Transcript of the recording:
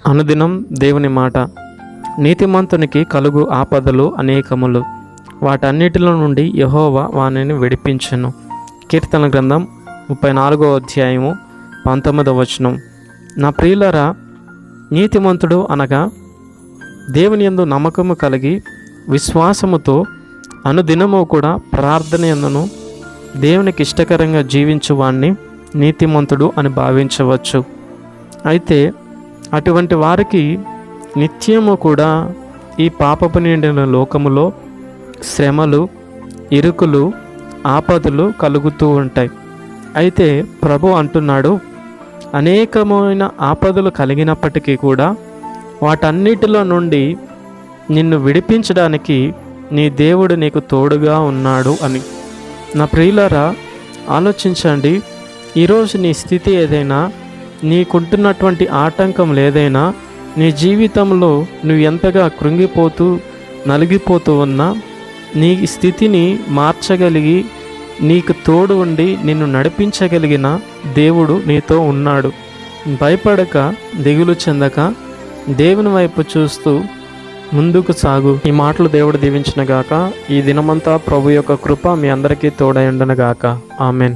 అనుదినం దేవుని మాట. నీతిమంతునికి కలుగు ఆపదలు అనేకములు, వాటన్నిటిలో నుండి యెహోవా వానిని విడిపించెను. కీర్తన గ్రంథం 34వ అధ్యాయము 19వ వచనం. నా ప్రియులరా, నీతిమంతుడు అనగా దేవుని యందు నమ్మకము కలిగి విశ్వాసముతో అనుదినము కూడా ప్రార్థన యందును దేవునికి ఇష్టకరంగా జీవించువాణ్ణి నీతిమంతుడు అని భావించవచ్చు. అయితే అటువంటి వారికి నిత్యము కూడా ఈ పాపపు నిండిన లోకములో శ్రమలు, ఇరుకులు, ఆపదలు కలుగుతూ ఉంటాయి. అయితే ప్రభు అంటున్నాడు, అనేకమైన ఆపదలు కలిగినప్పటికీ కూడా వాటన్నిటిలో నుండి నిన్ను విడిపించడానికి నీ దేవుడు నీకు తోడుగా ఉన్నాడు అని. నా ప్రియులారా, ఆలోచించండి. ఈరోజు నీ స్థితి ఏదైనా, నీకుంటున్నటువంటి ఆటంకం ఏదైనా, నీ జీవితంలో నువ్వు ఎంతగా కృంగిపోతూ నలిగిపోతూ ఉన్నా, నీ స్థితిని మార్చగలిగి నీకు తోడు ఉండి నిన్ను నడిపించగలిగిన దేవుడు నీతో ఉన్నాడు. భయపడక, దిగులు చెందక, దేవుని వైపు చూస్తూ ముందుకు సాగు. ఈ మాటలు దేవుడు దీవించును గాక. ఈ దినమంతా ప్రభు యొక్క కృప మీ అందరికీ తోడై ఉండును గాక. ఆమెన్.